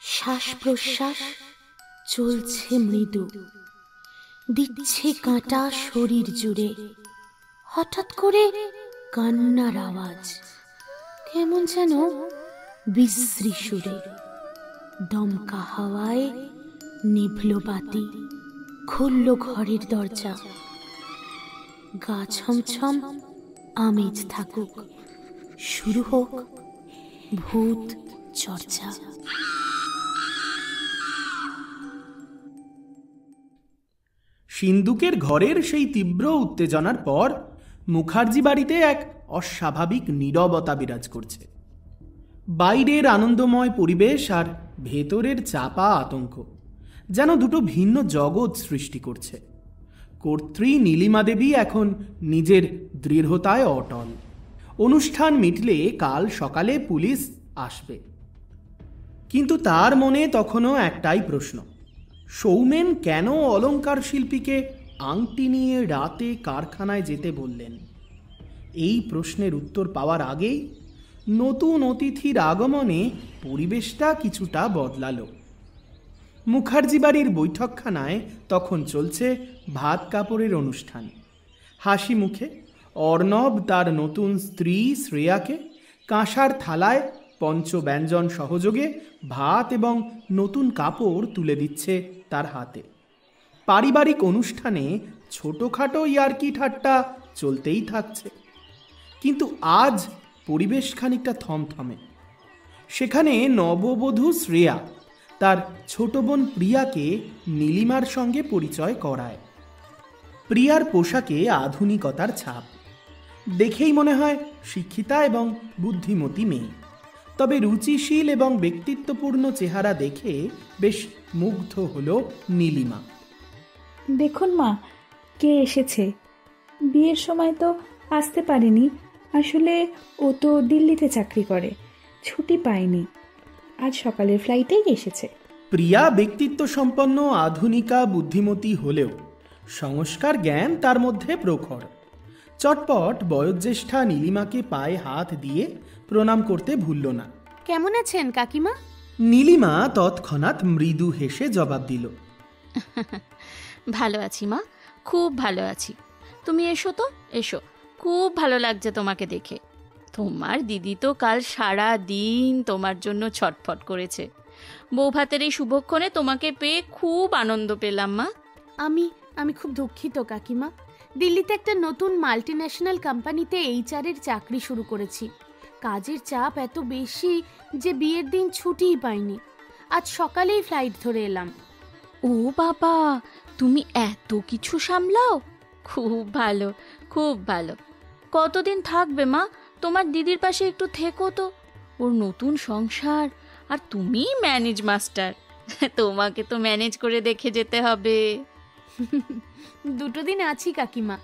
শ্বাস প্রশ্বাস চলছে মৃদু, দিচ্ছে কাঁটা শরীর জুড়ে। হঠাৎ করে কান্নার আওয়াজ, কেমন যেন বিশ্রী সুরে। দমকা হাওয়ায় নিভল বাতি, খুলল ঘরের দরজা। গা ছমছম আমেজ থাকুক, শুরু হোক ভূত চর্চা। সিন্দুকের ঘরের সেই তীব্র উত্তেজনার পর মুখার্জি বাড়িতে এক অস্বাভাবিক নীরবতা বিরাজ করছে। বাইরের আনন্দময় পরিবেশ আর ভেতরের চাপা আতঙ্ক যেন দুটো ভিন্ন জগৎ সৃষ্টি করছে। কর্ত্রী নীলিমা দেবী এখন নিজের দৃঢ়তায় অটল। অনুষ্ঠান মিটলে কাল সকালে পুলিশ আসবে, কিন্তু তার মনে তখনও একটাই প্রশ্ন, সৌমেন কেন অলংকার শিল্পীকে আংটি নিয়ে রাতে কারখানায় যেতে বললেন? এই প্রশ্নের উত্তর পাওয়ার আগেই নতুন অতিথির আগমনে পরিবেশটা কিছুটা বদলালো। মুখার্জি বাড়ির বৈঠকখানায় তখন চলছে ভাত কাপড়ের অনুষ্ঠান। হাসি মুখে অর্ণব তার নতুন স্ত্রী শ্রেয়াকে কাঁসার থালায় পঞ্চব্যঞ্জন সহযোগে ভাত এবং নতুন কাপড় তুলে দিচ্ছে তার হাতে। পারিবারিক অনুষ্ঠানে ছোটোখাটো ইয়ার্কি ঠাট্টা চলতেই থাকছে, কিন্তু আজ পরিবেশ খানিকটা থমথমে। সেখানে নববধূ শ্রেয়া তার ছোট বোন প্রিয়াকে নীলিমার সঙ্গে পরিচয় করায়। প্রিয়ার পোশাকে আধুনিকতার ছাপ, দেখেই মনে হয় শিক্ষিতা এবং বুদ্ধিমতী মেয়ে। তবে রুচিশীল এবং ব্যক্তিত্বপূর্ণ চেহারা দেখে বেশ মুগ্ধ হলো নীলিমা। দেখুন মা, কে এসেছে। বিয়ের সময় তো আসতে পারেনি, আসলে ও তো দিল্লিতে চাকরি করে, ছুটি পায়নি, আজ সকালের ফ্লাইটেই এসেছে। প্রিয়া ব্যক্তিত্ব সম্পন্ন, আধুনিকা, বুদ্ধিমতী হলেও সংস্কার জ্ঞান তার মধ্যে প্রখর। চটপট বয়োজ্যেষ্ঠা নীলিমাকে পায়ে হাত দিয়ে প্রণাম করতে ভুলল না। কেমন আছেন কাকিমা? নীলিমা তৎক্ষণাৎ মৃদু হেসে জবাব দিল, ভালো আছি মা, খুব ভালো আছি। তুমি এসো তো, এসো, খুব ভালো লাগছে তোমাকে দেখে। তোমার দিদি তো কাল সারা দিন তোমার জন্য ছটফট করেছে। বৌভাতের এই শুভক্ষণে তোমাকে পেয়ে খুব আনন্দ পেলাম মা। আমি খুব দুঃখিত কাকিমা। দিল্লিতে একটা নতুন মাল্টিন্যাশনাল কোম্পানিতে HR এর চাকরি শুরু করেছি। কাজের চাপ এত বেশি যে বিয়ের দিন ছুটিই পাইনি। আজ সকালেই ফ্লাইট ধরে এলাম। ও বাবা, তুমি এত কিছু সামলাও? খুব ভালো, খুব ভালো। কতদিন থাকবে মা? তোমার দিদির পাশে একটু থেকো তো। ওর নতুন সংসার, আর তুমি ম্যানেজ মাস্টার, তোমাকে তো ম্যানেজ করে দেখে যেতে হবে। 2 দিন আছি কাকিমা,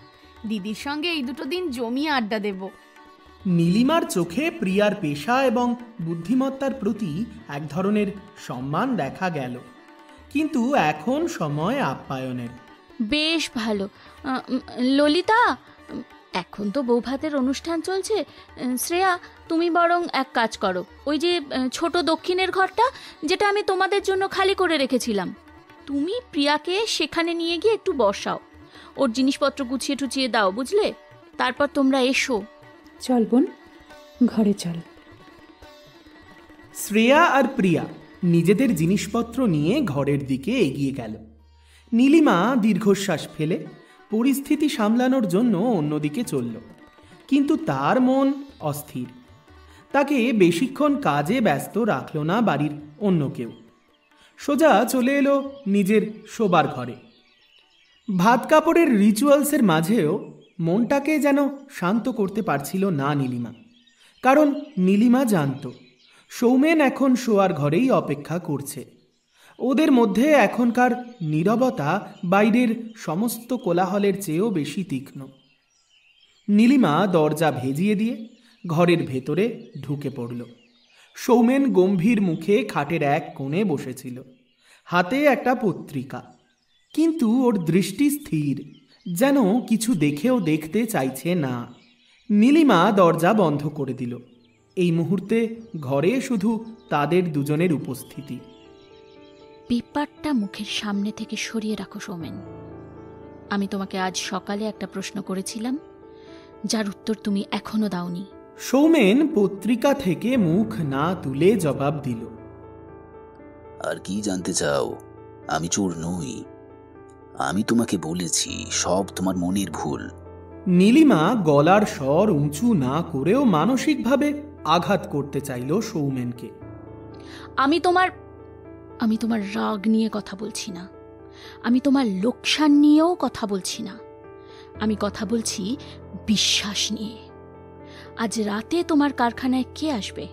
দিদির সঙ্গে এই 2 দিন জমিয়ে আড্ডা দেব। নীলিমার চোখে প্রিয়ার পেশা এবং বুদ্ধিমত্তার প্রতি এক ধরনের সম্মান দেখা গেল, কিন্তু এখন সময় আপ্যায়নের। বেশ ভালো। ললিতা, এখন তো বৌভাতের অনুষ্ঠান চলছে। শ্রেয়া, তুমি বরং এক কাজ করো, ওই যে ছোট দক্ষিণের ঘরটা, যেটা আমি তোমাদের জন্য খালি করে রেখেছিলাম, তুমি প্রিয়াকে সেখানে নিয়ে গিয়ে একটু বসাও। ওর জিনিসপত্র গুছিয়ে টুছিয়ে দাও, বুঝলে? তারপর তোমরা এসো। চল বোন, ঘরে চল। শ্রেয়া আর প্রিয়া নিজেদের জিনিসপত্র নিয়ে ঘরের দিকে এগিয়ে গেল। নীলিমা দীর্ঘশ্বাস ফেলে পরিস্থিতি সামলানোর জন্য অন্যদিকে চলল, কিন্তু তার মন অস্থির। তাকে বেশিক্ষণ কাজে ব্যস্ত রাখল না বাড়ির অন্য কেউ। সোজা চলে এলো নিজের শোবার ঘরে। ভাত কাপড়ের রিচুয়ালসের মাঝেও মনটাকে যেন শান্ত করতে পারছিল না নীলিমা, কারণ নীলিমা জানত সৌমেন এখন শোয়ার ঘরেই অপেক্ষা করছে। ওদের মধ্যে এখনকার নীরবতা বাইরের সমস্ত কোলাহলের চেয়েও বেশি তীক্ষ্ণ। নীলিমা দরজা ভেজিয়ে দিয়ে ঘরের ভেতরে ঢুকে পড়ল। সৌমেন গম্ভীর মুখে খাটের এক কোণে বসেছিল, হাতে একটা পত্রিকা, কিন্তু ওর দৃষ্টি স্থির, যেন কিছু দেখেও দেখতে চাইছে না। নীলিমা দরজা বন্ধ করে দিল। এই মুহূর্তে ঘরে শুধু তাদের দুজনের উপস্থিতি। পেপারটা মুখের সামনে থেকে সরিয়ে রাখো সৌমেন। আমি তোমাকে আজ সকালে একটা প্রশ্ন করেছিলাম, যার উত্তর তুমি এখনো দাওনি। সৌমেন পত্রিকা থেকে মুখ না তুলে জবাব দিল, আর কি জানতে চাও? আমি চোর নই। আমি তোমাকে বলেছি সব তোমার মনের ভুল। নীলিমা গলার স্বর উঁচু না করেও মানসিকভাবে আঘাত করতে চাইল সৌমেনকে। আমি তোমার রাগ নিয়ে কথা বলছি না, আমি তোমার লোকসান নিয়েও কথা বলছি না, আমি কথা বলছি বিশ্বাস নিয়ে। আজ রাতে তোমার কারখানায় কে আসবে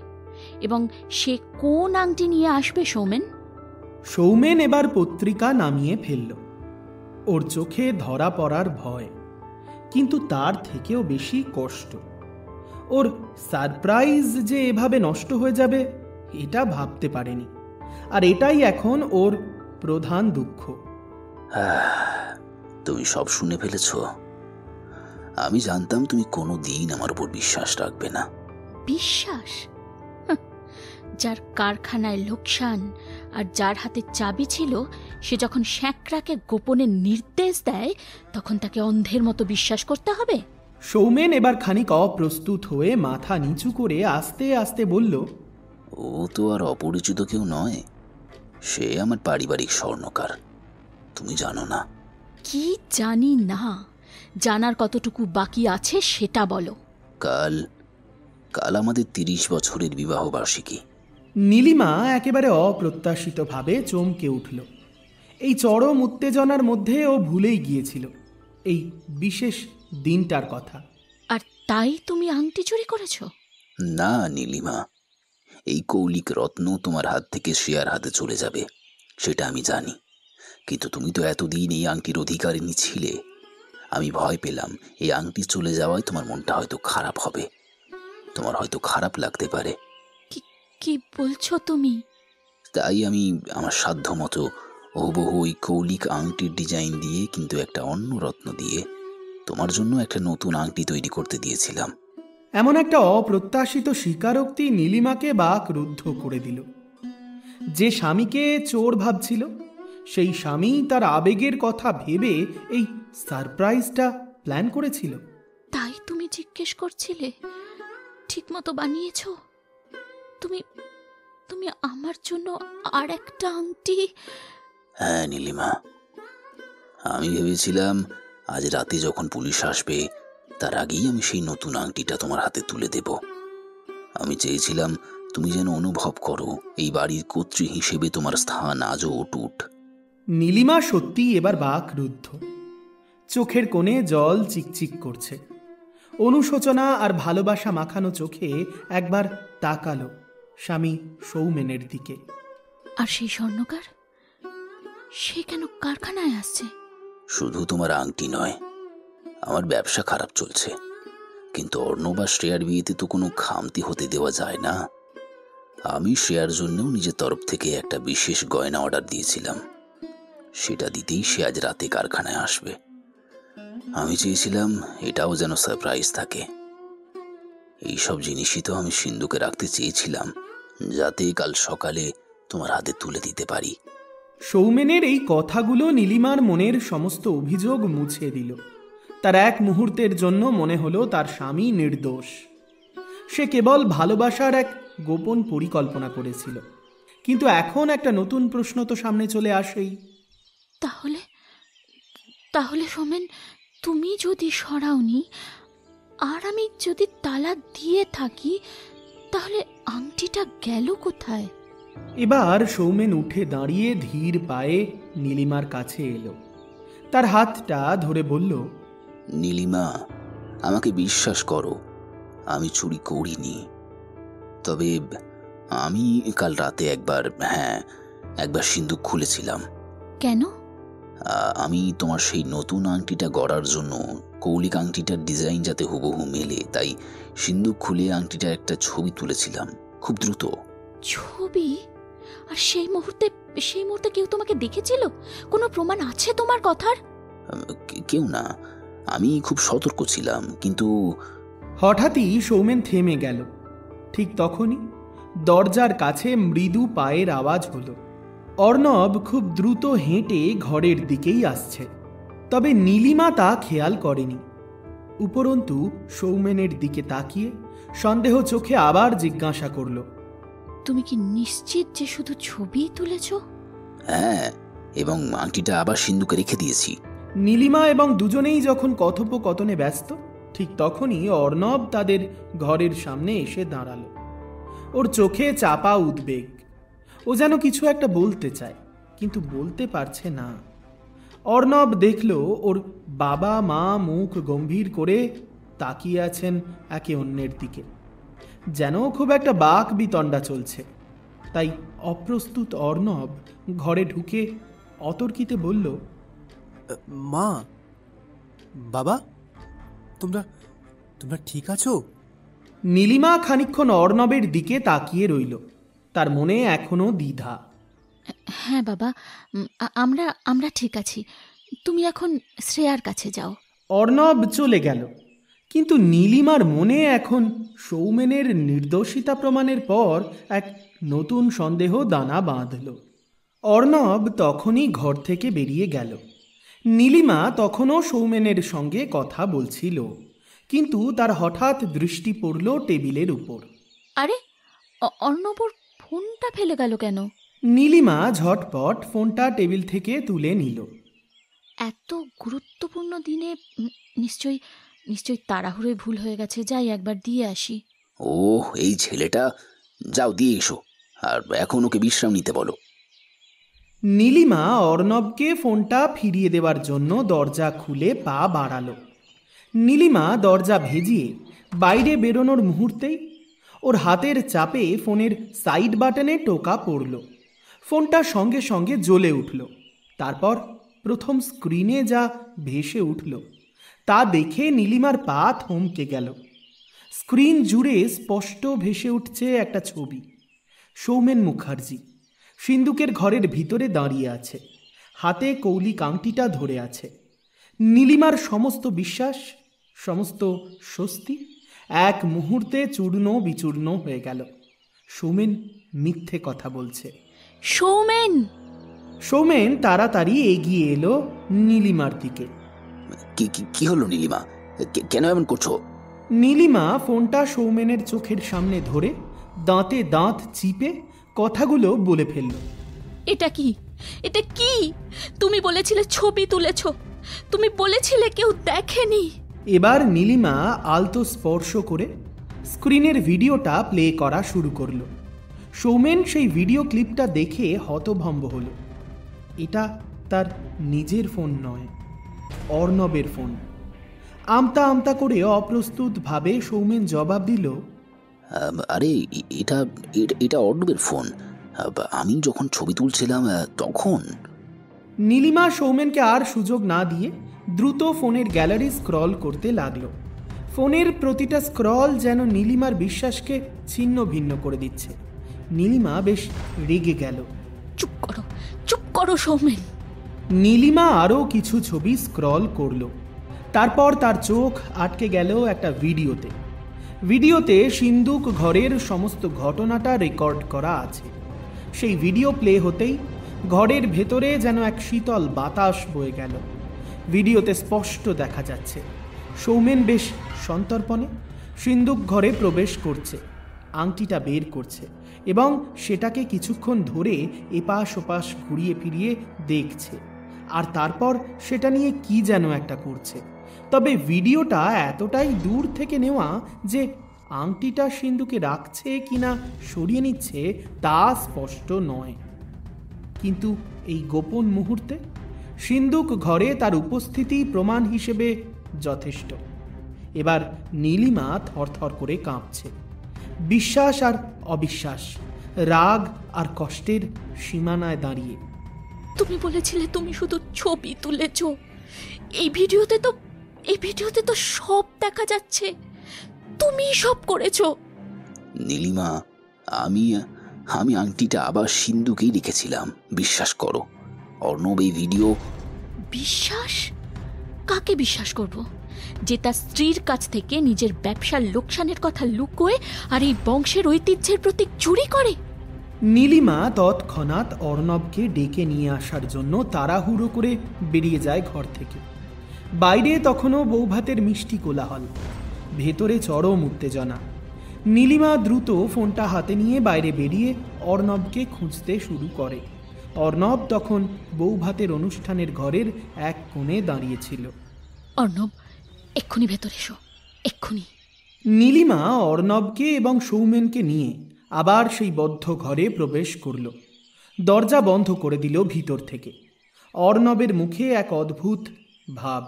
এবং সে কোন আংটি নিয়ে আসবে সৌমেন? সৌমেন এবার পত্রিকা নামিয়ে ফেলল। ওর চোখে ধরা পড়ার ভয়, কিন্তু তার থেকেও বেশি কষ্ট। ওর সারপ্রাইজ যে এভাবে নষ্ট হয়ে যাবে এটা ভাবতে পারেনি, আর এটাই এখন ওর প্রধান দুঃখ। তুমি সব শুনে ফেলেছ। আমি জানতাম তুমি কোনো দিন আমার উপর বিশ্বাস রাখবে না। বিশ্বাস? যার কারখানায় লোকসান আর যার হাতে চাবি ছিল, সে যখন শ্যাঁকড়াকে গোপনে নির্দেশ দেয় তখন তাকে অন্ধের মতো বিশ্বাস করতে হবে? সৌমেন এবার খানিক অপ্রস্তুত হয়ে মাথা নিচু করে আস্তে আস্তে বলল, ও তো আর অপরিচিত কেউ নয়, সে আমার পারিবারিক স্বর্ণকার। তুমি জানো না? কি জানি না? জানার কতটুকু বাকি আছে সেটা বলো। কাল আমাদের 30 বছরের বিবাহ বার্ষিকী। নীলিমা একেবারে অপ্রত্যাশিতভাবে চমকে উঠল। এই চরম উত্তেজনার মধ্যে ও ভুলেই গিয়েছিল এই বিশেষ দিনটার কথা। আর তাই তুমি আংটি চুরি করেছ? না নীলিমা, এই কৌলিক রত্ন তোমার হাত থেকে শ্রেয়ার হাতে চলে যাবে সেটা আমি জানি, কিন্তু তুমি তো এতদিন এই আংটির অধিকারিণী ছিলে। আমি ভয় পেলাম এই আংটি চলে যাওয়ায় তোমার মনটা হয়তো খারাপ হবে, তোমার হয়তো খারাপ লাগতে পারে। কি বলছো তুমি? তাই আমি আমার সাধ্য মতো হুবহু ওই কৌলিক আংটির ডিজাইন দিয়ে, কিন্তু একটা অন্য রত্ন দিয়ে তোমার জন্য একটা নতুন আংটি তৈরি করতে দিয়েছিলাম। এমন একটা অপ্রত্যাশিত স্বীকারোক্তি নীলিমাকে বাকরুদ্ধ করে দিল। যে স্বামীকে চোর ভাবছিল, সেই স্বামী তার আবেগের কথা ভেবে এই সারপ্রাইজটা প্ল্যান করেছিল। তাই তুমি জিজ্ঞেস করছিলে ঠিকমতো বানিয়েছ? তুমি আমার জন্য আর একটা আংটি? হ্যাঁ নীলিমা, আমি ভেবেছিলাম আজ রাতে যখন পুলিশ আসবে তার আগেই আমি সেই নতুন আংটিটা তোমার হাতে তুলে দেব। আমি চেয়েছিলাম তুমি যেন অনুভব করো এই বাড়ির কর্ত্রী হিসেবে তোমার স্থান আজও অটুট। নীলিমা সত্যি এবার বাকরুদ্ধ। চোখের কোণে জল চিকচিক করছে। অনুশোচনা আর ভালোবাসা মাখানো চোখে একবার তাকালো স্বামী সৌমেনের দিকে। আর সেই স্বর্ণকার, সে কেন কারখানায় আসছে? শুধু তোমার আংটি নয়, আমার ব্যবসা খারাপ চলছে, কিন্তু অর্ণব বা শ্রেয়ার বিয়েতে তো কোনো খামতি হতে দেওয়া যায় না। আমি শ্রেয়ার জন্যও নিজের তরফ থেকে একটা বিশেষ গয়না অর্ডার দিয়েছিলাম, সেটা দিতেই সে আজ রাতে কারখানায় আসবে। আমি চেয়েছিলাম এটাও যেন সারপ্রাইজ থাকে। এইসব জিনিসই তো আমি সিন্ধুকে রাখতে চেয়েছিলাম, যাতে কাল সকালে তোমার হাতে তুলে দিতে পারি। সৌমেনের এই কথাগুলো নীলিমার মনের সমস্ত অভিযোগ মুছে দিল। তার এক মুহূর্তের জন্য মনে হলো তার স্বামী নির্দোষ। সে কেবল ভালোবাসার এক গোপন পরিকল্পনা করেছিল, কিন্তু এখন একটা নতুন প্রশ্ন তো সামনে চলে আসেই। তাহলে সৌমেন, তুমি যদি সরাওনি আর আমি যদি তালা দিয়ে থাকি, তাহলে আংটিটা গেল কোথায়? এবার সৌমেন উঠে দাঁড়িয়ে ধীর পায়ে নীলিমার কাছে এলো। তার হাতটা ধরে বলল, নীলিমা, আমাকে বিশ্বাস করো, আমি চুরি করিনি। তবে আমি কাল রাতে একবার সিন্দুক খুলেছিলাম। কেন? আমি তোমার সেই নতুন আংটিটা গড়ার জন্য কৌলিক আংটিটার ডিজাইন যাতে হুবহু মেলে, তাই সিন্দুক খুলে আংটিটার একটা ছবি তুলেছিলাম খুব দ্রুত। ছবি? আর সেই মুহূর্তে কেউ তোমাকে দেখেছিল? কোনো প্রমাণ আছে তোমার কথার? কেউ না, আমি খুব সতর্ক ছিলাম। কিন্তু হঠাৎই সৌমেন থেমে গেল। ঠিক তখনই দরজার কাছে মৃদু পায়ের আওয়াজ হলো। অর্ণব খুব দ্রুত হেঁটে ঘরের দিকেই আসছে, তবে নীলিমা তা খেয়াল করেনি। উপরন্তু সৌমেনের দিকে তাকিয়ে সন্দেহ চোখে আবার জিজ্ঞাসা করল, তুমি কি নিশ্চিত যে শুধু ছবিই তুলেছ? হ্যাঁ, এবং আংটিটা আবার সিন্ধুকে রেখে দিয়েছি। নীলিমা এবং দুজনেই যখন কথোপকথনে ব্যস্ত, ঠিক তখনই অর্ণব তাদের ঘরের সামনে এসে দাঁড়াল। ওর চোখে চাপা উদ্বেগ। ও যেন কিছু একটা বলতে চায়, কিন্তু বলতে পারছে না। অর্ণব দেখল ওর বাবা মা মুখ গম্ভীর করে তাকিয়ে আছেন একে অন্যের দিকে, যেন খুব একটা বাক বিতণ্ডা চলছে। তাই অপ্রস্তুত অর্ণব ঘরে ঢুকে অতর্কিতে বলল, মা, বাবা, তোমরা তোমরা ঠিক আছো? নীলিমা খানিকক্ষণ অর্ণবের দিকে তাকিয়ে রইল। তার মনে এখনো দ্বিধা। হ্যাঁ বাবা, আমরা আমরা ঠিক আছি। তুমি এখন শ্রেয়ার কাছে যাও। অর্ণব চলে গেল, কিন্তু নীলিমার মনে এখন সৌমেনের নির্দোষিতা প্রমাণের পর এক নতুন সন্দেহ দানা বাঁধল। অর্ণব তখনই ঘর থেকে বেরিয়ে গেল। নীলিমা তখনও সৌমেনের সঙ্গে কথা বলছিল, কিন্তু তার হঠাৎ দৃষ্টি পড়ল টেবিলের উপর। আরে, অর্ণবর ফোনটা ফেলে গেল কেন? নীলিমা ঝটপট ফোনটা টেবিল থেকে তুলে নিল। এত গুরুত্বপূর্ণ দিনে নিশ্চয়ই তাড়াহুড়োয় ভুল হয়ে গেছে। যাই একবার দিয়ে আসি। ও, এই ছেলেটা, যাও দিয়ে এসো, আর এখন ওকে বিশ্রাম নিতে বলো। নীলিমা অর্ণবকে ফোনটা ফিরিয়ে দেওয়ার জন্য দরজা খুলে পা বাড়ালো। নীলিমা দরজা ভেজিয়ে বাইরে বেরোনোর মুহূর্তেই ওর হাতের চাপে ফোনের সাইড বাটনে টোকা পড়ল। ফোনটা সঙ্গে সঙ্গে জ্বলে উঠল। তারপর প্রথম স্ক্রিনে যা ভেসে উঠল তা দেখে নীলিমার পা থমকে গেল। স্ক্রিন জুড়ে স্পষ্ট ভেসে উঠছে একটা ছবি। সৌমেন মুখার্জি সিন্ধুকের ঘরের ভিতরে দাঁড়িয়ে আছে, হাতে কৌলিক আংটিটা ধরে আছে। নীলিমার সমস্ত বিশ্বাস, সমস্ত স্বস্তি এক মুহূর্তে চূর্ণ বিচূর্ণ হয়ে গেল। সৌমেন মিথ্যে কথা বলছে। সৌমেন তাড়াতাড়ি এগিয়ে এলো নীলিমার দিকে। কি হলো নীলিমা, কেন এমন করছো? নীলিমা ফোনটা সৌমেনের চোখের সামনে ধরে দাঁতে দাঁত চিপে কথাগুলো বলে ফেলল। এটা কি? তুমি বলেছিলে ছবি তুলেছ, তুমি বলেছিলে কেউ দেখেনি। এবার নীলিমা আলতো স্পর্শ করে স্ক্রিনের ভিডিওটা প্লে করা শুরু করলো। সৌমেন সেই ভিডিও ক্লিপটা দেখে হতভম্ব হলো। এটা তার নিজের ফোন নয়, অর্ণবের ফোন। আমতা আমতা করে অপ্রস্তুত ভাবে সৌমেন জবাব দিল, আরে এটা অর্ণবের ফোন। আমি যখন ছবি তুলছিলাম তখন। নীলিমা সৌমেনকে আর সুযোগ না দিয়ে দ্রুত ফোনের গ্যালারি স্ক্রল করতে লাগলো। ফোনের প্রতিটা স্ক্রল যেন নীলিমার বিশ্বাসকে ছিন্ন ভিন্ন করে দিচ্ছে। নীলিমা বেশ রেগে গেল। চুপ করো সৌমেন। নীলিমা আরও কিছু ছবি স্ক্রল করল। তারপর তার চোখ আটকে গেল একটা ভিডিওতে সিন্ধুক ঘরের সমস্ত ঘটনাটা রেকর্ড করা আছে। সেই ভিডিও প্লে হতেই ঘরের ভেতরে যেন এক শীতল বাতাস বয়ে গেল। ভিডিওতে স্পষ্ট দেখা যাচ্ছে সৌমেন বেশ সন্তর্পণে সিন্ধুক ঘরে প্রবেশ করছে, আংটিটা বের করছে এবং সেটাকে কিছুক্ষণ ধরে এপাশ ওপাশ ঘুরিয়ে ফিরিয়ে দেখছে, আর তারপর সেটা নিয়ে কি যেন একটা করছে। তবে ভিডিওটা এতটাই দূর থেকে নেওয়া যে আংটিটা সিন্ধুকে রাখছে কিনা সরিয়ে নিচ্ছে তা স্পষ্ট নয়। কিন্তু এই গোপন মুহূর্তে সিন্ধুক ঘরে তার উপস্থিতি প্রমাণ হিসেবে যথেষ্ট। এবার নীলিমা থরথর করে কাঁপছে। বিশ্বাস আর অবিশ্বাস, রাগ আর কষ্টের সীমানায় দাঁড়িয়ে। তুমি বলেছিলে তুমি শুধু ছবি তুলেছ। এই ভিডিওতে তো সব দেখা যাচ্ছে। তুমি সব করেছো। নীলিমা, আমি আংটিটা আবার সিন্ধুকেই রেখেছিলাম, বিশ্বাস করো। অর্ণব এই ভিডিও। বিশ্বাস? কাকে বিশ্বাস করব? যে তার স্ত্রীর কাছ থেকে নিজের ব্যবসার লোকসানের কথা লুকোয় আর এই বংশের ঐতিহ্যের প্রতীক চুরি করে? নীলিমা তৎক্ষণাৎ অর্ণবকে ডেকে নিয়ে আসার জন্য তাড়াহুড়ো করে বেরিয়ে যায় ঘর থেকে। বাইরে তখনও বৌভাতের মিষ্টি কোলাহল, ভেতরে চরম উত্তেজনা। নীলিমা দ্রুত ফোনটা হাতে নিয়ে বাইরে বেরিয়ে অর্ণবকে খুঁজতে শুরু করে। অর্ণব তখন বৌভাতের অনুষ্ঠানের ঘরের এক কোণে দাঁড়িয়েছিল। অর্ণব, এক্ষুনি ভেতরে এসো, এক্ষুনি। নীলিমা অর্ণবকে এবং সৌমেনকে নিয়ে আবার সেই বদ্ধ ঘরে প্রবেশ করল। দরজা বন্ধ করে দিল ভিতর থেকে। অর্ণবের মুখে এক অদ্ভুত ভাব,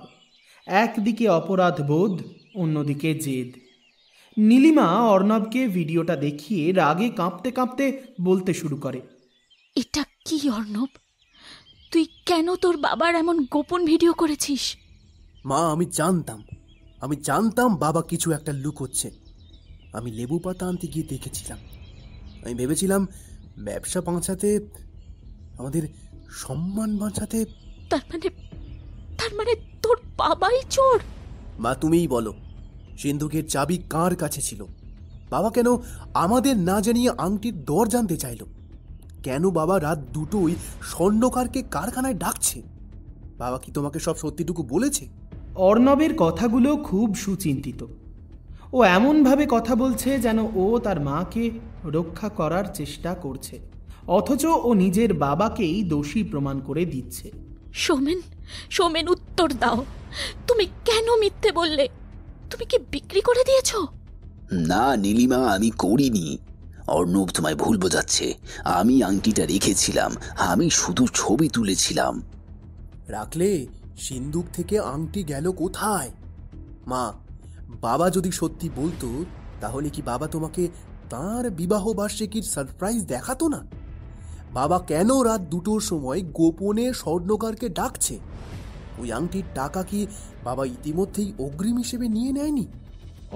একদিকে অপরাধ বোধ, অন্যদিকে জেদ। নীলিমা অর্ণবকে ভিডিওটা দেখিয়ে রাগে কাঁপতে কাঁপতে বলতে শুরু করে, এটা কি অর্ণব? তুই কেন তোর বাবার এমন গোপন ভিডিও করেছিস? মা, আমি জানতাম বাবা কিছু একটা লুকোচ্ছে। আমি লেবু পাতা আনতে গিয়ে দেখেছিলাম। আমি ভেবেছিলাম ব্যবসা বাঁচাতে, আমাদের সম্মান বাঁচাতে। তার মানে তোর বাবাই চোর? মা, তুমিই বলো, সিন্ধুকের চাবি কার কাছে ছিল? বাবা কেন আমাদের না জানিয়ে আংটির দর জানতে চাইল? কেন বাবা রাত 2টোয় স্বর্ণকারকে কারখানায় ডাকছে? বাবা কি তোমাকে সব সত্যিটুকু বলেছে? অর্ণবের কথাগুলো খুব সুচিন্তিত। ও এমনভাবে কথা বলছে যেন ও তার মাকে রক্ষা করার চেষ্টা করছে, অথচ ও নিজের বাবাকেই দোষী প্রমাণ করে দিচ্ছে। সৌমেন, উত্তর দাও। তুমি কেন মিথ্যে বললে? তুমি কি বিক্রি করে দিয়েছ? না নীলিমা, আমি করিনি। অর্ণব তোমায় ভুল বোঝাচ্ছে। আমি আংটিটা রেখেছিলাম, আমি শুধু ছবি তুলেছিলাম। রাখলে সিন্ধুক থেকে আংটি গেল কোথায়? মা, বাবা যদি সত্যি বলতো তাহলে কি বাবা তোমাকে তার বিবাহ বার্ষিকীর সারপ্রাইজ দেখাতো না? বাবা কেন রাত 2টোর সময় গোপনে স্বর্ণকারকে ডাকছে? ওই আংটির টাকা কি বাবা ইতিমধ্যেই অগ্রিম হিসেবে নিয়ে নেয়নি?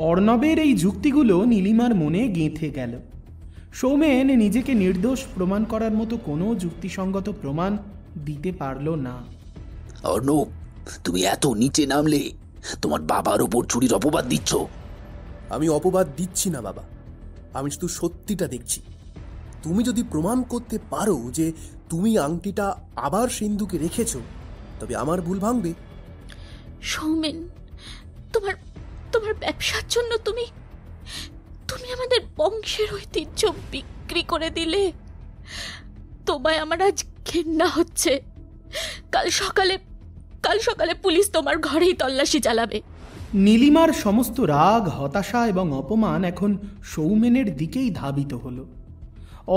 অর্ণবের এই যুক্তিগুলো নীলিমার মনে গেঁথে গেল। সৌমেন নিজেকে নির্দোষ প্রমাণ করার মতো কোনো যুক্তিসঙ্গত প্রমাণ দিতে পারল না। অর্ণব, তুমি এত নিচে নামলে? তোমার বাবার ওপর চুরির অপবাদ দিচ্ছ। আমি অপবাদ দিচ্ছি না বাবা, আমি শুধু সত্যিটা দেখছি। তুমি যদি প্রমাণ করতে পারো যে তুমি আংটিটা আবার সিন্ধুকে রেখেছো, তবে আমার ভুল ভাঙবে। সৌমেন, তোমার ব্যবসার জন্য তুমি আমাদের বংশের ঐতিহ্য বিক্রি করে দিলে। তোমায় আমার আজ ঘেন্না হচ্ছে। কাল সকালে পুলিশ তোমার ঘরেই তল্লাশি চালাবে। নীলিমার সমস্ত রাগ, হতাশা এবং অপমান এখন সৌমেনের দিকেই ধাবিত হল।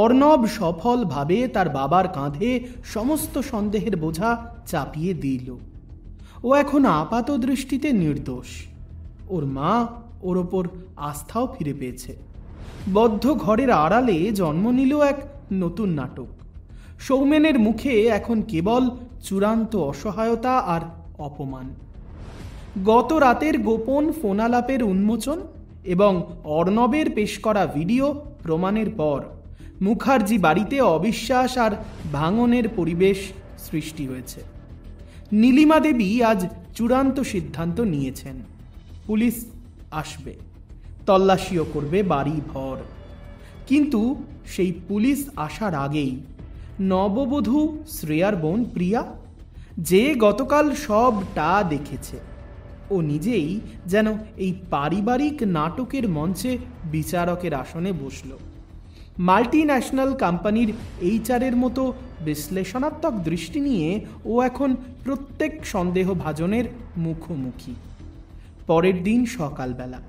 অর্ণব সফলভাবে তার বাবার কাঁধে সমস্ত সন্দেহের বোঝা চাপিয়ে দিল। ও এখন আপাত দৃষ্টিতে নির্দোষ। ওর মা ওর ওপর আস্থাও ফিরে পেয়েছে। বদ্ধ ঘরের আড়ালে জন্ম নিল এক নতুন নাটক। সৌমেনের মুখে এখন কেবল চূড়ান্ত অসহায়তা আর অপমান। গত রাতের গোপন ফোনালাপের উন্মোচন এবং অর্ণবের পেশ করা ভিডিও প্রমাণের পর মুখার্জি বাড়িতে অবিশ্বাস আর ভাঙনের পরিবেশ সৃষ্টি হয়েছে। নীলিমা দেবী আজ চূড়ান্ত সিদ্ধান্ত নিয়েছেন, পুলিশ আসবে, তল্লাশিও করবে বাড়ি ভর। কিন্তু সেই পুলিশ আসার আগেই নববধূ শ্রেয়ার বোন প্রিয়া, যে গতকাল সবটা দেখেছে, ও নিজেই যেন এই পারিবারিক নাটকের মঞ্চে বিচারকের আসনে বসল। মাল্টি ন্যাশনাল কোম্পানির এইচআরের মতো বিশ্লেষণাত্মক দৃষ্টি নিয়ে ও এখন প্রত্যেক সন্দেহভাজনের মুখোমুখি। পরের দিন সকালবেলা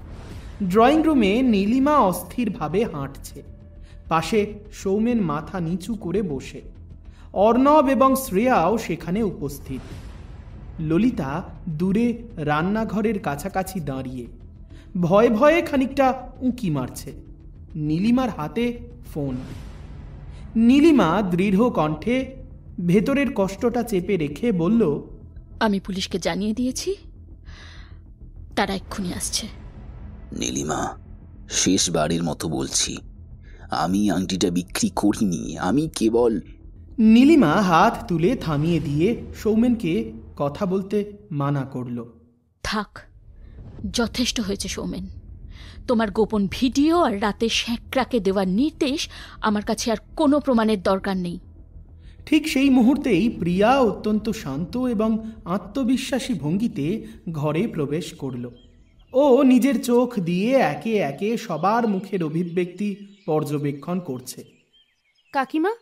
ড্রয়িং রুমে নীলিমা অস্থিরভাবে হাঁটছে। পাশে সৌমেন মাথা নিচু করে বসে। অর্ণব এবং শ্রেয়াও সেখানে উপস্থিত। ললিতা দূরে রান্নাঘরের কাছাকাছি দাঁড়িয়ে ভয়ে ভয়ে খানিকটা উঁকি মারছে। নীলিমার হাতে ফোন। নীলিমা দৃঢ় কণ্ঠে ভেতরের কষ্টটা চেপে রেখে বলল, আমি পুলিশকে জানিয়ে দিয়েছি, তারা এক্ষুনি আসছে। নীলিমা, শেষবারের মতো বলছি, আমি আংটিটা বিক্রি করিনি, আমি কেবল। নীলিমা হাত তুলে থামিয়ে দিয়ে সৌমেনকে কথা বলতে মানা করল। থাক, যথেষ্ট হয়েছে সৌমেন। তোমার গোপন ভিডিও আর রাতে শ্যাঁকড়াকে দেওয়ার নির্দেশ আমার কাছে আর কোনো প্রমাণের দরকার নেই। ঠিক সেই মুহূর্তেই প্রিয়া অত্যন্ত শান্ত এবং আত্মবিশ্বাসী ভঙ্গিতে ঘরে প্রবেশ করল। ও নিজের চোখ দিয়ে একে একে সবার মুখের অভিব্যক্তি পর্যবেক্ষণ করছে। কাকিমা,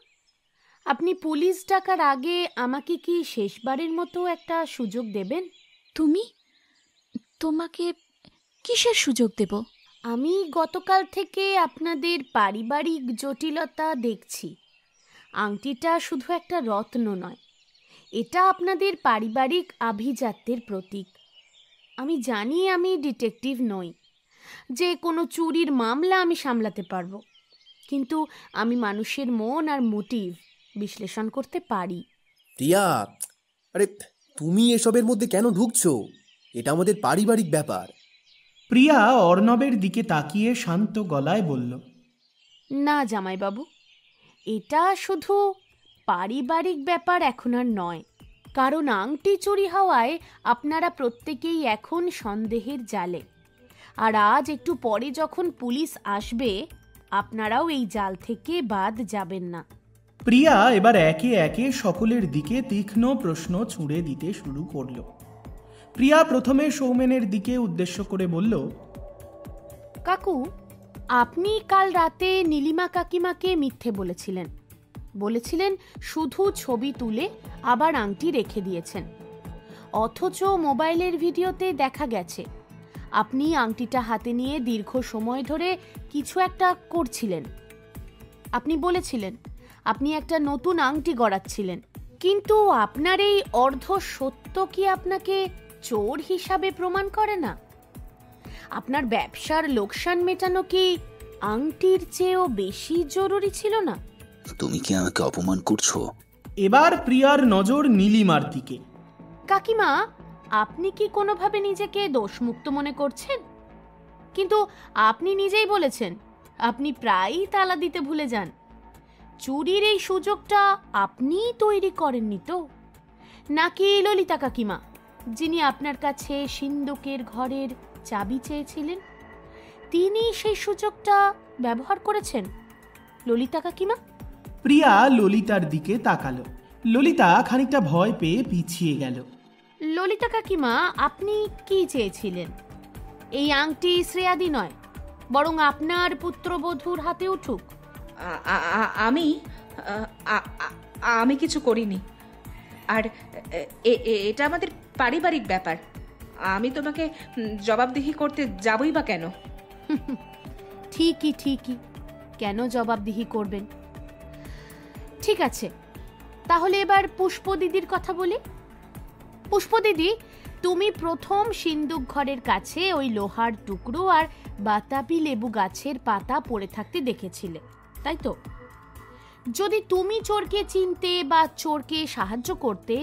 আপনি পুলিশ ডাকার আগে আমাকে কি শেষবারের মতো একটা সুযোগ দেবেন? তোমাকে কিসের সুযোগ দেব? আমি গতকাল থেকে আপনাদের পারিবারিক জটিলতা দেখছি। আংটিটা শুধু একটা রত্ন নয়, এটা আপনাদের পারিবারিক আভিজাত্যের প্রতীক। আমি জানি আমি ডিটেকটিভ নই যে কোনো চুরির মামলা আমি সামলাতে পারবো, কিন্তু আমি মানুষের মন আর মোটিভ বিশ্লেষণ করতে পারি। প্রিয়া, আরে তুমি এসবের মধ্যে কেন ঢুকছো? এটা আমাদের পারিবারিক ব্যাপার। প্রিয়া অর্ণবের দিকে তাকিয়ে শান্ত গলায় বলল, না জামাইবাবু, এটা শুধু পারিবারিক ব্যাপার এখন আর নয়, কারণ আংটি চুরি হওয়ায় আপনারা প্রত্যেকেই এখন সন্দেহের জালে। আর আজ একটু পরে যখন পুলিশ আসবে, আপনারাও এই জাল থেকে বাদ যাবেন না। প্রিয়া এবার একে একে সকলের দিকে তীক্ষ্ণ প্রশ্ন ছুঁড়ে দিতে শুরু করল। প্রিয়া প্রথমে সৌমেনের দিকে উদ্দেশ্য করে বলল, কাকু, আপনি কাল রাতে নীলিমা কাকিমাকে মিথ্যে বলেছিলেন শুধু ছবি তুলে আবার আংটি রেখে দিয়েছেন, অথচ মোবাইলের ভিডিওতে দেখা গেছে আপনি আংটিটা হাতে নিয়ে দীর্ঘ সময় ধরে কিছু একটা করছিলেন। আপনি বলেছিলেন আপনি একটা নতুন আংটি গড়াচ্ছিলেন, কিন্তু আপনার এই অর্ধ সত্য কি আপনাকে চোর হিসাবে প্রমাণ করে না? আপনার ব্যবসার লোকসান মেটানো কি আংটির চেয়েও বেশি জরুরি ছিল না? তুমি কি আমাকে অপমান করছো? এবার প্রিয়ার নজর নীলিমার দিকে। কাকিমা, আপনি কি কোনোভাবে নিজেকে দোষমুক্ত মনে করছেন? কিন্তু আপনি নিজেই বলেছেন আপনি প্রায়ই তালা দিতে ভুলে যান। চুরির এই সুযোগটা আপনিই তৈরি করেননি তো? নাকি ললিতা কাকিমা, যিনি আপনার কাছে সিন্ধুকের ঘরের চাবি চেয়েছিলেন, তিনি সেই সুযোগটা ব্যবহার করেছেন? ললিতা কাকিমা? প্রিয়া ললিতার দিকে তাকালো। ললিতা খানিকটা ভয় পেয়ে পিছিয়ে গেল। ললিতা কাকিমা, আপনি কি চেয়েছিলেন? এই আংটি শ্রেয়াদি নয়, বরং আপনার পুত্রবধূর হাতে উঠুক? আমি কিছু করিনি, আর এটা আমাদের পারিবারিক ব্যাপার। আমি তোমাকে জবাবদিহি করতে যাবই বা কেন? ঠিকই, কেন জবাবদিহি করবেন? ঠিক আছে, তাহলে এবার পুষ্প দিদির কথা বলি। পুষ্প দিদি, তুমি প্রথম সিন্দুক ঘরের কাছে ওই লোহার টুকরো আর বাতাবি লেবু গাছের পাতা পড়ে থাকতে দেখেছিলে, তাই তো? যদি তুমি চোরকে চিনতে বা চোরকে সাহায্য করতে,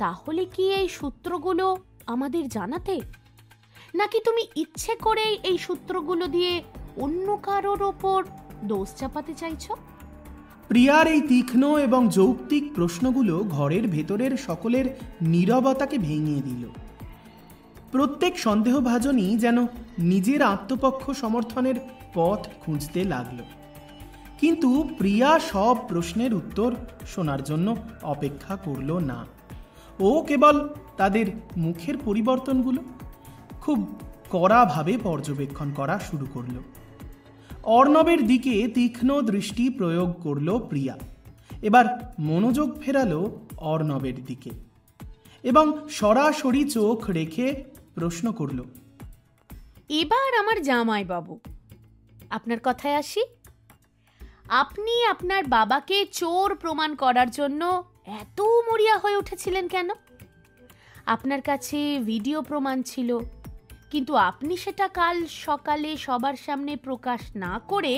তাহলে কি এই সূত্রগুলো আমাদের জানাতে? নাকি তুমি ইচ্ছে করে এই সূত্রগুলো দিয়ে অন্য কারোর ওপর দোষ চাপাতে চাইছো? প্রিয়ার এই তীক্ষ্ণ এবং যৌক্তিক প্রশ্নগুলো ঘরের ভেতরের সকলের নীরবতাকে ভেঙে দিল। প্রত্যেক সন্দেহভাজনই যেন নিজের আত্মপক্ষ সমর্থনের পথ খুঁজতে লাগল। কিন্তু প্রিয়া সব প্রশ্নের উত্তর শোনার জন্য অপেক্ষা করল না। ও কেবল তাদের মুখের পরিবর্তনগুলো খুব কড়াভাবে পর্যবেক্ষণ করা শুরু করল। অর্ণবের দিকে তীক্ষ্ণ দৃষ্টি প্রয়োগ করল প্রিয়া। এবার মনোযোগ ফেরালো অর্ণবের দিকে এবং সরাসরি চোখ রেখে প্রশ্ন করল, এবার আমার জামাইবাবু, আপনার কথায় আসি। আপনি আপনার বাবাকে চোর প্রমাণ করার জন্য এত মরিয়া হয়ে উঠেছিলেন কেন? আপনার কাছে ভিডিও প্রমাণ ছিল, কিন্তু আপনি সেটা কাল সকালে সবার সামনে প্রকাশ না করে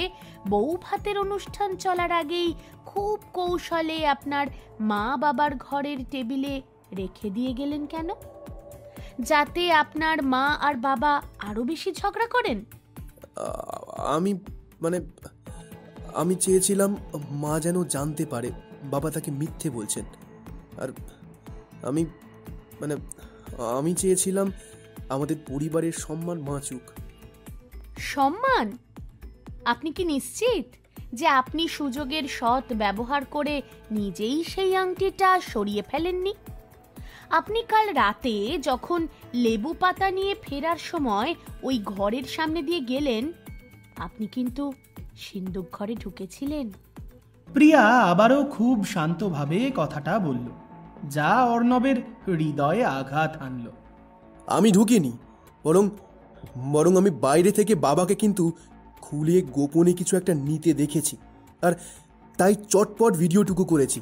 বউ ভাতের অনুষ্ঠান চলার আগেই খুব কৌশলে আপনার মা বাবার ঘরের টেবিলে রেখে দিয়ে গেলেন কেন? যাতে আপনার মা আর বাবা আরো বেশি ঝগড়া করেন? আমি চেয়েছিলাম মা যেন জানতে পারে বাবা তাকে মিথ্যে বলছেন, আর আমি চেয়েছিলাম আমাদের পরিবারের সম্মান বাঁচুক। সম্মান? আপনি কি নিশ্চিত যে আপনি সুযোগের সৎ ব্যবহার করে নিজেই সেই আংটিটা সরিয়ে ফেলেননি? আপনি কাল রাতে যখন লেবু পাতা নিয়ে ফেরার সময় ওই ঘরের সামনে দিয়ে গেলেন, আপনি কিন্তু সিন্দুক ঘরে ঢুকেছিলেন। প্রিয়া আবারও খুব শান্তভাবে কথাটা বলল, যা অর্ণবের হৃদয়ে আঘাত আনল। আমি ঢুকিনি, বরং আমি বাইরে থেকে বাবাকে কিন্তু খুলে গোপনে কিছু একটা নিতে দেখেছি, আর তাই চটপট ভিডিওটুকু করেছি।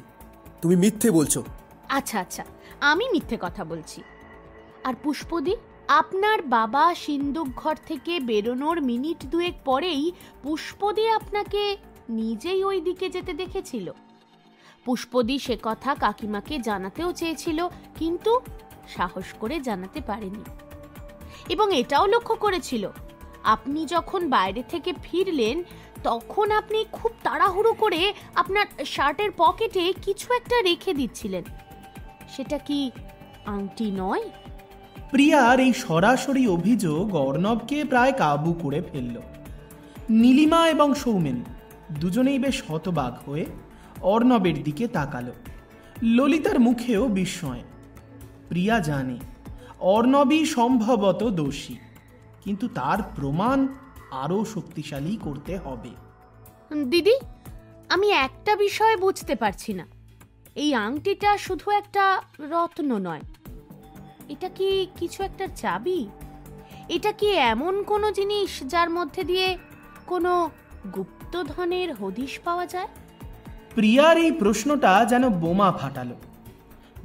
তুমি মিথ্যে বলছো। আচ্ছা আচ্ছা, আমি মিথ্যে কথা বলছি। আর পুষ্পদি, আপনার বাবা সিন্দুক ঘর থেকে বেরোনোর মিনিট দুয়েক পরেই পুষ্পদি আপনাকে নিজেই ওই দিকে যেতে দেখেছিল। পুষ্পদি সে কথা কাকিমাকে জানাতেও চেয়েছিল, কিন্তু সাহস করে জানাতে পারেনি। এবং এটাও লক্ষ্য করেছিল, আপনি যখন বাইরে থেকে ফিরলেন তখন আপনি খুব তাড়াহুড়ো করে আপনার শার্টের পকেটে কিছু একটা রেখে দিচ্ছিলেন। সেটা কি আংটি নয়? প্রিয়ার এই সরাসরি অভিযোগ অর্ণবকে প্রায় কাবু করে ফেলল। নীলিমা এবং সৌমেন দুজনেই বেশ হতবাক হয়ে অর্ণবের দিকে তাকালো। ললিতার মুখেও বিস্ময়। প্রিয়া জানে অর্ণবই সম্ভবত দোষী, কিন্তু তার প্রমাণ আরও শক্তিশালী করতে হবে। দিদি, আমি একটা বিষয় বুঝতে পারছি না। এই আংটিটা শুধু একটা রত্ন নয়, এটা কি কিছু একটা চাবি? এটা কি এমন কোনো জিনিস যার মধ্যে দিয়ে কোনো গুপ্তধনের হদিশ পাওয়া যায়? প্রিয়ার এই প্রশ্নটা যেন বোমা ফাটালো।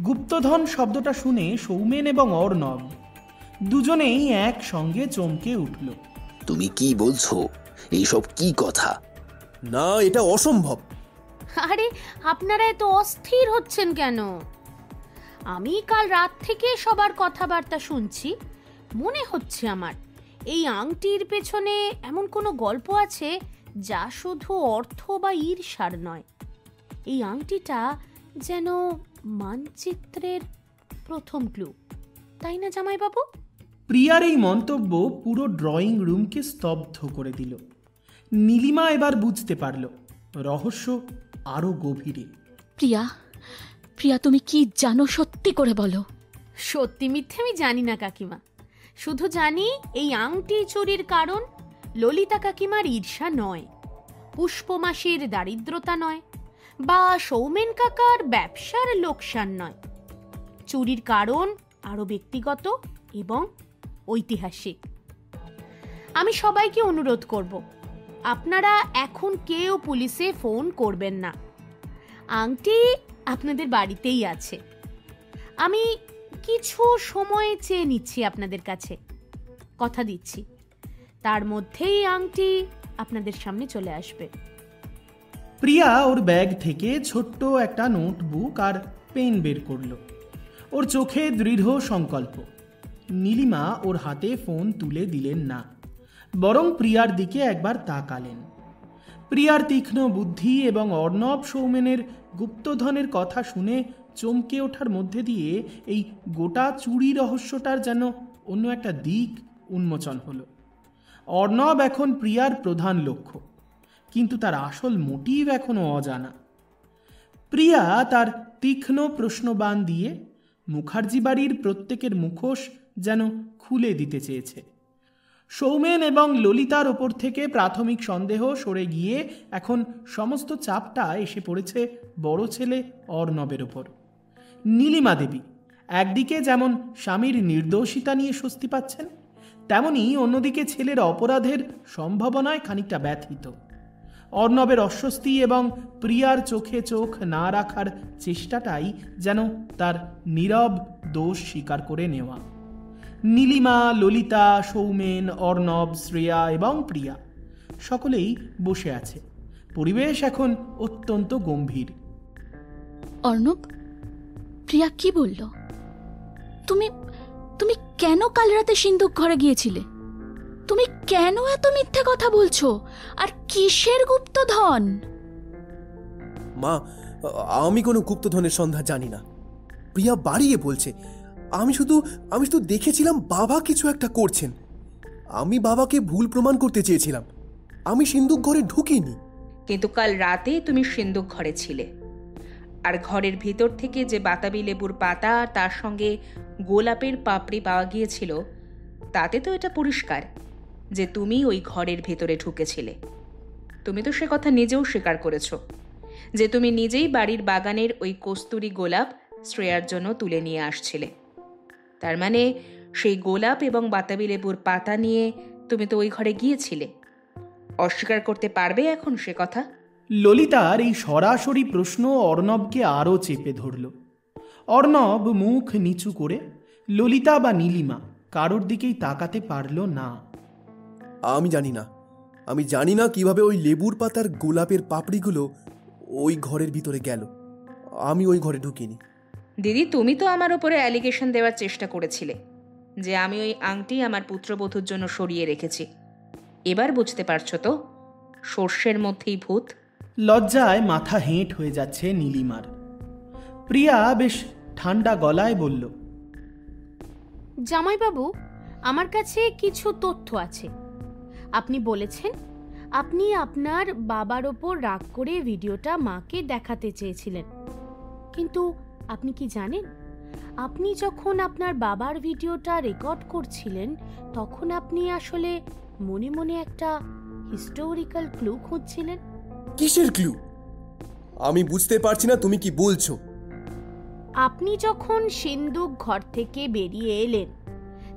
গুপ্তধন শব্দটা শুনে সৌমেন এবং অর্ণব দুজনেই একসঙ্গে চমকে উঠল। তুমি কি বলছো? এইসব কি কথা? না, এটা অসম্ভব। আরে, আপনারা এত অস্থির হচ্ছেন কেন? আমি কাল রাত থেকে সবার কথাবার্তা শুনছি। মনে হচ্ছে আমার এই আংটির পেছনে এমন কোনো গল্প আছে যা শুধু অর্থ বা ঈর্ষার নয়। এই আংটিটা যেন মানচিত্রের প্রথম ক্লু, তাই না জামাইবাবু? প্রিয়ার এই মন্তব্য পুরো ড্রয়িং রুমকে স্তব্ধ করে দিল। নীলিমা এবার বুঝতে পারল রহস্য আরো গভীরে। প্রিয়া, তুমি কি জানো? সত্যি করে বলো। সত্যি মিথ্যে আমি জানি না কাকিমা, শুধু জানি এই আংটি চুরির কারণ ললিতা কাকিমার ঈর্ষা নয়, পুষ্পমাসির দারিদ্রতা নয়, বা সৌমেন কাকার ব্যবসার লোকসান নয়। চুরির কারণ আরো ব্যক্তিগত এবং ঐতিহাসিক। আমি সবাইকে অনুরোধ করব, আপনারা এখন কেউ পুলিশে ফোন করবেন না। আংটি আপনাদের বাড়িতেই আছে। আমি কিছু সময় চেয়ে নিচ্ছি আপনাদের কাছে, কথা দিচ্ছি তার মধ্যেই আংটি আপনাদের সামনে চলে আসবে। প্রিয়া ওর ব্যাগ থেকে ছোট্ট একটা নোটবুক আর পেন বের করল। ওর চোখে দৃঢ় সংকল্প। নীলিমা ওর হাতে ফোন তুলে দিলেন না, বরং প্রিয়ার দিকে একবার তাকালেন। প্রিয়ার তীক্ষ্ণ বুদ্ধি এবং অর্ণব সৌমেনের গুপ্তধনের কথা শুনে চমকে ওঠার মধ্যে দিয়ে এই গোটা চুরি রহস্যটার যেন অন্য একটা দিক উন্মোচন হলো। অর্ণব এখন প্রিয়ার প্রধান লক্ষ্য, কিন্তু তার আসল মোটিভ এখনো অজানা। প্রিয়া তার তীক্ষ্ণ প্রশ্নবাণ দিয়ে মুখার্জি বাড়ির প্রত্যেকের মুখোশ যেন খুলে দিতে চেয়েছে। সৌমেন এবং ললিতার ওপর থেকে প্রাথমিক সন্দেহ সরে গিয়ে এখন সমস্ত চাপটা এসে পড়েছে বড় ছেলে অর্ণবের ওপর। নীলিমা দেবী একদিকে যেমন স্বামীর নির্দোষিতা নিয়ে স্বস্তি পাচ্ছেন, তেমনি অন্যদিকে ছেলের অপরাধের সম্ভাবনায় খানিকটা ব্যথিত। অর্ণবের অস্বস্তি এবং প্রিয়ার চোখে চোখ না রাখার চেষ্টাটাই যেন তার নীরব দোষ স্বীকার করে নেওয়া। নীলিমা, ললিতা, সৌমেন, অর্ণব, শ্রেয়া এবং প্রিয়া সকলেই বসে আছে। পরিবেশ এখন অত্যন্ত গম্ভীর। অর্ণব, প্রিয়া কি বলল? তুমি কেন কাল রাতে সিন্দুক ঘরে গিয়েছিলে? তুমি কেন এত মিথ্যে কথা বলছো? আর কিসের গুপ্তধন? মা, আমি কোনো গুপ্তধনের সন্ধান জানি না। প্রিয়া বাড়িয়ে বলছে। আমি শুধু দেখেছিলাম বাবা কিছু একটা করছেন। আমি বাবাকে ভুল প্রমাণ করতে চেয়েছিলাম। আমি সিন্ধুক ঘরে ঢুকিনি। কিন্তু কাল রাতে তুমি সিন্ধুক ঘরে ছিলে, আর ঘরের ভিতর থেকে যে বাতাবি লেবুর পাতা আর তার সঙ্গে গোলাপের পাপড়ি পাওয়া গিয়েছিল, তাতে তো এটা পরিষ্কার যে তুমি ওই ঘরের ভেতরে ঢুকেছিলে। তুমি তো সে কথা নিজেও স্বীকার করেছ যে তুমি নিজেই বাড়ির বাগানের ওই কস্তুরী গোলাপ শ্রেয়ার জন্য তুলে নিয়ে আসছিলে। তার মানে সেই গোলাপ এবং বাতাবি লেবুর পাতা নিয়ে তুমি তো ওই ঘরে গিয়েছিলে। অস্বীকার করতে পারবে এখন সে কথা? ললিতার এই সরাসরি প্রশ্ন অর্ণবকে আরও চেপে ধরল। অর্ণব মুখ নিচু করে ললিতা বা নীলিমা কারোর দিকেই তাকাতে পারল না। আমি জানি না কিভাবে ওই লেবুর পাতার গোলাপের পাপড়িগুলো ওই ঘরের ভিতরে গেল। আমি ওই ঘরে ঢুকিনি। দিদি, তুমি তো আমার উপরে অ্যালিগেশন দেওয়ার চেষ্টা করেছিলে যে আমি ওই আংটি আমার পুত্রবধূর জন্য সরিয়ে রেখেছি। এবার বুঝতে পারছো তো, সর্ষের মধ্যেই ভূত। লজ্জায় মাথা হেঁট হয়ে যাচ্ছে নীলিমার। প্রিয়া বেশ ঠান্ডা গলায় বলল, জামাইবাবু, আমার কাছে কিছু তথ্য আছে। আপনি বলেছেন আপনি আপনার বাবার ওপর রাগ করে ভিডিওটা মাকে দেখাতে চেয়েছিলেন, কিন্তু আপনি কি জানেন, আপনি যখন আপনার বাবার ভিডিওটা রেকর্ড করছিলেন তখন আপনি আসলে মনে মনে একটা হিস্টোরিক্যাল ক্লু খুঁজছিলেন। কিসের ক্লু? আমি বুঝতে পারছি না তুমি কি বলছো। আপনি যখন সিন্ধুক ঘর থেকে বেরিয়ে এলেন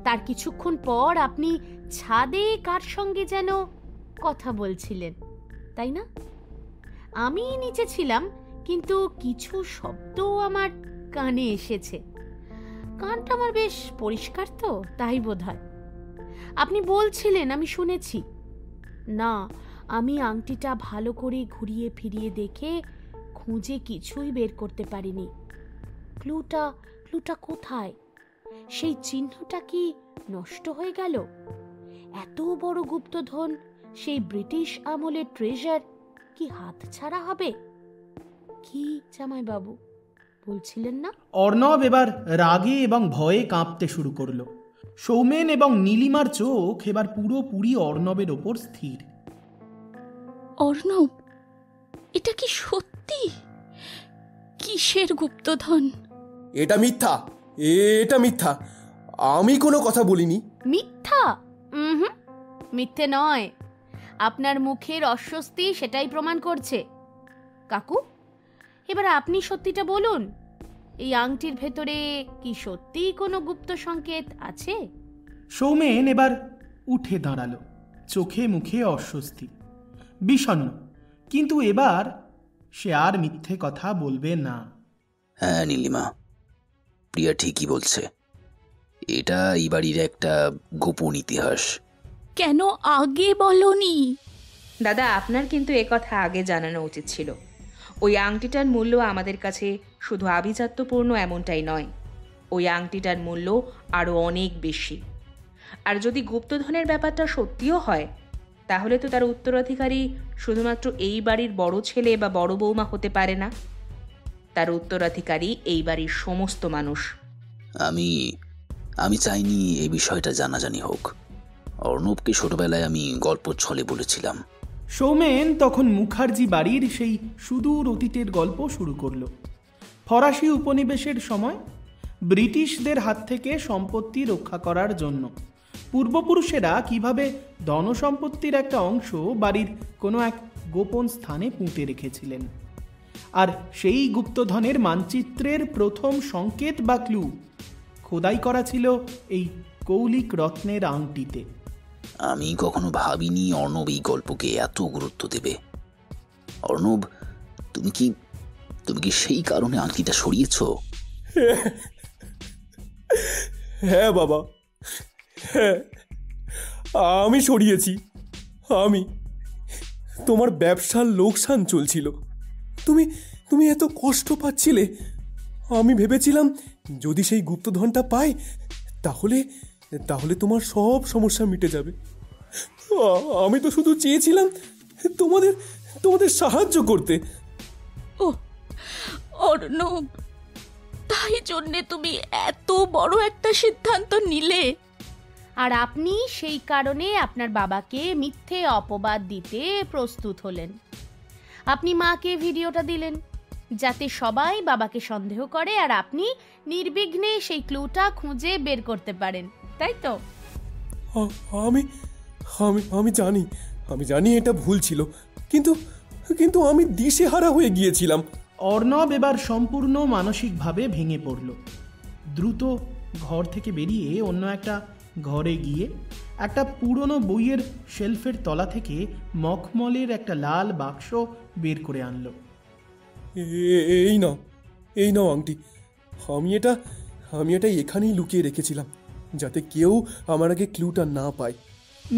তার কিছুক্ষণ পর আপনি ছাদে কার সঙ্গে যেন কথা বলছিলেন, তাই না? আমি নিচে ছিলাম, কিন্তু কিছু শব্দ আমার কানে এসেছে। কানটা আমার বেশ পরিষ্কার, তো তাই বোধহয়। আপনি বলছিলেন, আমি শুনেছি। না, আমি আংটিটা ভালো করে ঘুরিয়ে ফিরিয়ে দেখে খুঁজে কিছুই বের করতে পারিনি। ক্লুটা কোথায়? সেই চিহ্নটা কি নষ্ট হয়ে গেল? এত বড় গুপ্তধন, সেই ব্রিটিশ আমলের ট্রেজার কি হাতছাড়া হবে? কি জামাইবাবু বলছিলেন না? অর্ণব এবার রাগে এবং ভয়ে কাঁপতে শুরু করলো। সৌমেন এবং নীলিমার চোখ এবার পুরোপুরি অর্ণবের ওপর স্থির। অর্ণব, এটা কি সত্যি? কিসের গুপ্তধন? এটা মিথ্যা। আমি কোনো কথা বলিনি। মিথ্যা? মিথ্যে নয়, আপনার মুখের অস্বস্তি সেটাই প্রমাণ করছে। কাকু, এবার আপনি সত্যিটা বলুন, এই আংটির ভেতরে কি সত্যি কোনো গুপ্ত সংকেত আছে? সৌমেন এবার উঠে দাঁড়ালো, চোখে মুখে অস্বস্তি, বিষণ্ণ, কিন্তু এবার সে আর মিথ্যে কথা বলবে না। হ্যাঁ নীলিমা, প্রিয়া ঠিকই বলছে, এটা এই বাড়ির একটা গোপন ইতিহাস। কেন আগে বলনি? দাদা, আপনার কিন্তু একথা আগে জানানো উচিত ছিল। ওই আংটিটার মূল্য আমাদের কাছে শুধু আভিজাত্যপূর্ণ এমনটাই নয়, ওই আংটিটার মূল্য আরও অনেক বেশি। আর যদি গুপ্তধনের ব্যাপারটা সত্যিও হয়, তাহলে তো তার উত্তরাধিকারী শুধুমাত্র এই বাড়ির বড় ছেলে বা বড় বৌমা হতে পারে না, তার উত্তরাধিকারী এই বাড়ির সমস্ত মানুষ। আমি চাইনি এই বিষয়টা জানাজানি হোক। অর্ণবকে ছোটবেলায় আমি গল্প ছলে বলেছিলাম। সৌমেন তখন মুখার্জি বাড়ির সেই সুদূর অতীতের গল্প শুরু করল। ফরাসি উপনিবেশের সময় ব্রিটিশদের হাত থেকে সম্পত্তি রক্ষা করার জন্য পূর্বপুরুষেরা কিভাবে ধনসম্পত্তির একটা অংশ বাড়ির কোনো এক গোপন স্থানে পুঁতে রেখেছিলেন, আর সেই গুপ্তধনের মানচিত্রের প্রথম সংকেত বা ক্লু খোদাই করা ছিল এই কৌলিক রত্নের আংটিতে। আমি কখনো ভাবিনি অর্ণব এই গল্পকে এত গুরুত্ব দেবে। অর্ণব, তুমি কি সেই কারণে আংটিটা সরিয়েছ? হ্যাঁ বাবা, হ্যাঁ, আমি সরিয়েছি। তোমার ব্যবসার লোকসান চলছিল, তুমি এত কষ্ট পাচ্ছিলে। আমি ভেবেছিলাম যদি সেই গুপ্তধনটা পাই তাহলে তোমার সব সমস্যা মিটে যাবে। আমি তো শুধু চেয়েছিলাম তোমাদের সাহায্য করতে। ও অর্ণব, তাই জন্যে তুমি এত বড় একটা সিদ্ধান্ত নিলে? আর আপনি সেই কারণে আপনার বাবাকে মিথ্যে অপবাদ দিতে প্রস্তুত হলেন। আপনি মাকে ভিডিওটা দিলেন যাতে সবাই বাবাকে সন্দেহ করে আর আপনি নির্বিঘ্নে সেই ক্লুটা খুঁজে বের করতে পারেন, তাই তো? আমি আমি আমি জানি আমি জানি এটা ভুল ছিল, কিন্তু কিন্তু আমি দিশেহারা হয়ে গিয়েছিলাম। অর্ণব এবার সম্পূর্ণ মানসিকভাবে ভেঙে পড়ল। দ্রুত ঘর থেকে বেরিয়ে অন্য একটা ঘরে গিয়ে একটা পুরনো বইয়ের শেলফের তলা থেকে মখমলের একটা লাল বাক্স বের করে আনলো। এই নাও আংটি। আমি এটা এখানেই লুকিয়ে রেখেছিলাম যাতে কেউ আমার আগে ক্লুটা না পায়।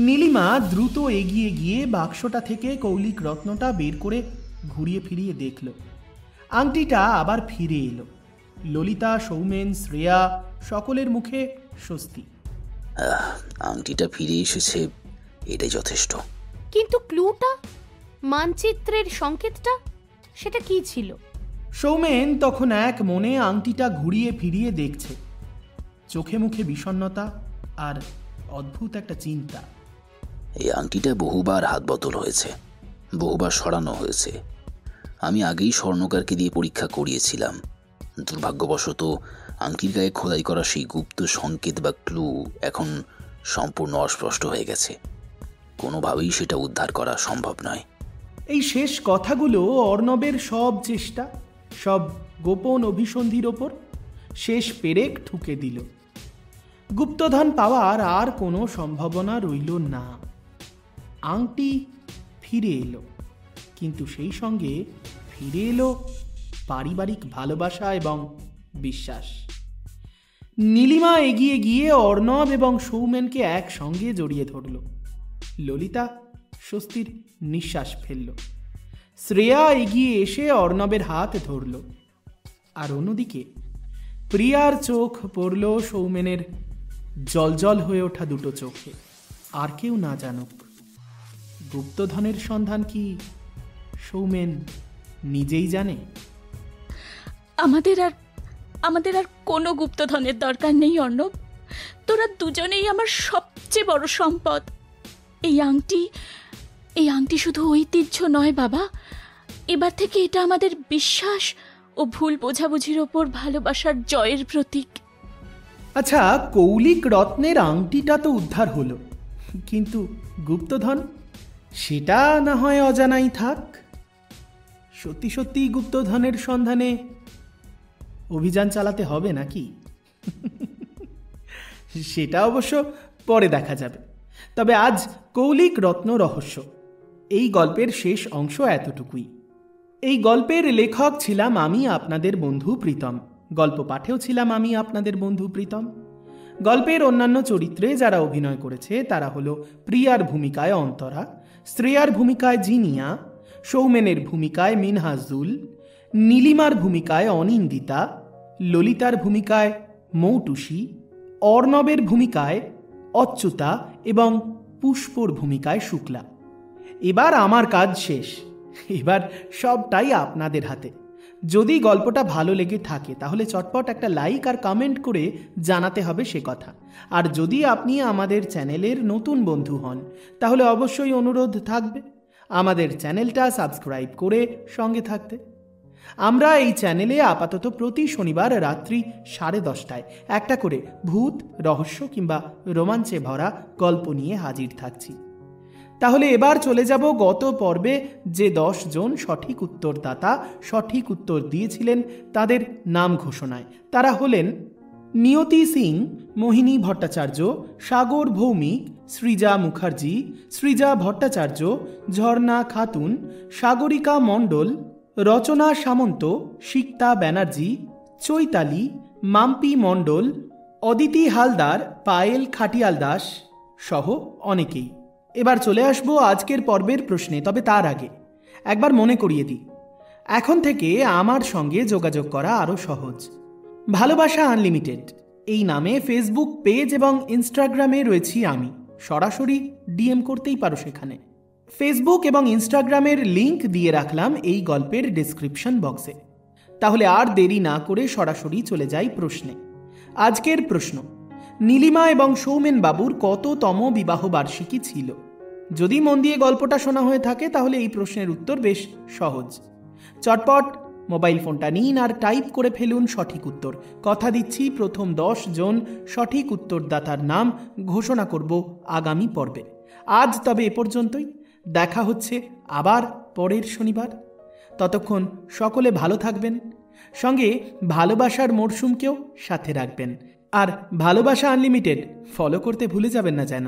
নীলিমা দ্রুত এগিয়ে গিয়ে বাক্সটা থেকে কৌলিক রত্নটা বের করে ঘুরিয়ে ফিরিয়ে দেখল। আংটিটা আবার ফিরে এলো। ললিতা, সৌমেন, শ্রেয়া সকলের মুখে স্বস্তি। আংটিটা ফিরে এসেছে, এটাই যথেষ্ট। কিন্তু ক্লুটা, মানচিত্রের সংকেতটা, সেটা কি ছিল? সৌমেন তখন এক মনে আংটিটা ঘুরিয়ে ফিরিয়ে দেখছে, চোখে মুখে বিষণ্ণতা আর অদ্ভুত একটা চিন্তা। এই আংটিটা বহুবার হাত বদল হয়েছে, বহুবার সরানো হয়েছে। আমি আগেই স্বর্ণকারকে দিয়ে পরীক্ষা করিয়েছিলাম। দুর্ভাগ্যবশত আংটির গায়ে খোদাই করা সেই গুপ্ত সংকেত বা ক্লু এখন সম্পূর্ণ অস্পষ্ট হয়ে গেছে। কোনোভাবেই সেটা উদ্ধার করা সম্ভব নয়। এই শেষ কথাগুলো অর্ণবের সব চেষ্টা, সব গোপন অভিসন্ধির ওপর শেষ পেরেক ঠুকে দিল। গুপ্তধন পাওয়ার আর কোনো সম্ভাবনা রইল না। আংটি ফিরে এলো, কিন্তু সেই সঙ্গে ফিরে এলো পারিবারিক ভালোবাসা এবং বিশ্বাস। নীলিমা এগিয়ে গিয়ে অর্ণব এবং সৌমেনকে একসঙ্গে জড়িয়ে ধরল। ললিতা স্বস্তির নিঃশ্বাস ফেলল। শ্রেয়া এগিয়ে এসে অর্ণবের হাত ধরল। আর অন্যদিকে প্রিয়ার চোখ পড়ল সৌমেনের জলজল হয়ে ওঠা দুটো চোখে। আর কেউ না জানুক। গুপ্তধনের সন্ধান কি সৌমেন নিজেই জানে? আমাদের আর কোনো গুপ্তধনের দরকার নেই অর্ণব। তোরা দুজনেই আমার সবচেয়ে বড় সম্পদ। এই আংটি শুধু ঐতিহ্য নয় বাবা, এবার থেকে এটা আমাদের বিশ্বাস ও ভুল বোঝাবুঝির ওপর ভালোবাসার জয়ের প্রতীক। আচ্ছা, কৌলিক রত্নের আংটিটা তো উদ্ধার হলো, কিন্তু গুপ্তধন সেটা না হয় অজানাই থাক। সত্যি সত্যি গুপ্তধনের সন্ধানে অভিযান চালাতে হবে নাকি? সেটা অবশ্য পরে দেখা যাবে। তবে আজ কৌলিক রত্ন রহস্য এই গল্পের শেষ অংশ এতটুকুই। এই গল্পের লেখক ছিলাম আমি, আপনাদের বন্ধু প্রীতম। গল্প পাঠেও ছিলাম আমি, আপনাদের বন্ধু প্রীতম। গল্পের অন্যান্য চরিত্রে যারা অভিনয় করেছে তারা হলো প্রিয়ার ভূমিকায় অন্তরা, শ্রেয়ার ভূমিকায় জিনিয়া, সৌমেনের ভূমিকায় মিনহাজুল, নীলিমার ভূমিকায় অনিন্দিতা, ললিতার ভূমিকায় মৌটুসী, অর্ণবের ভূমিকায় অচ্যুতা এবং পুষ্পর ভূমিকায় শুক্লা। এবার আমার কাজ শেষ। এবার সবটাই আপনাদের হাতে। যদি গল্পটা ভালো লেগে থাকে তাহলে চটপট একটা লাইক আর কমেন্ট করে জানাতে হবে সে কথা। আর যদি আপনি আমাদের চ্যানেলের নতুন বন্ধু হন তাহলে অবশ্যই অনুরোধ থাকবে আমাদের চ্যানেলটা সাবস্ক্রাইব করে সঙ্গে থাকতে। আমরা এই চ্যানেলে আপাতত প্রতি শনিবার রাত্রি 10:30টায় একটা করে ভূত, রহস্য কিংবা রোমাঞ্চে ভরা গল্প নিয়ে হাজির থাকছি। তাহলে এবার চলে যাব গত পর্বে যে 10 জন সঠিক উত্তরদাতা সঠিক উত্তর দিয়েছিলেন তাদের নাম ঘোষণায়। তারা হলেন নিয়তি সিং, মোহিনী ভট্টাচার্য, সাগর ভৌমিক, সৃজা মুখার্জি, সৃজা ভট্টাচার্য, ঝর্ণা খাতুন, সাগরিকা মণ্ডল, রচনা সামন্ত, সিক্তা ব্যানার্জি, চৈতালি, মাম্পি মণ্ডল, অদিতি হালদার, পায়েল খাটিয়াল দাস সহ অনেকেই। এবার চলে আসব আজকের পর্বের প্রশ্নে। তবে তার আগে একবার মনে করিয়ে দিই, এখন থেকে আমার সঙ্গে যোগাযোগ করা আরও সহজ। ভালোবাসা আনলিমিটেড এই নামে ফেসবুক পেজ এবং ইনস্টাগ্রামে রয়েছি আমি। সরাসরি ডিএম করতেই পারো সেখানে। ফেসবুক এবং ইনস্টাগ্রামের লিংক দিয়ে রাখলাম এই গল্পের ডেসক্রিপশন বক্সে। তাহলে আর দেরি না করে সরাসরি চলে যাই প্রশ্নে। আজকের প্রশ্ন, নীলিমা এবং সৌমেন বাবুর কততম বিবাহ বার্ষিকী ছিল? যদি মন দিয়ে গল্পটা শোনা হয়ে থাকে তাহলে এই প্রশ্নের উত্তর বেশ সহজ। চটপট মোবাইল ফোনটা নিন আর টাইপ করে ফেলুন সঠিক উত্তর। কথা দিচ্ছি, প্রথম 10 জন সঠিক উত্তরদাতার নাম ঘোষণা করব আগামী পর্বে। আজ তবে এ পর্যন্তই। দেখা হচ্ছে আবার পরের শনিবার। ততক্ষণ সকলে ভালো থাকবেন, সঙ্গে ভালোবাসার মরশুমকেও সাথে রাখবেন। আর ভালোবাসা আনলিমিটেড ফলো করতে ভুলে যাবেন না যেন।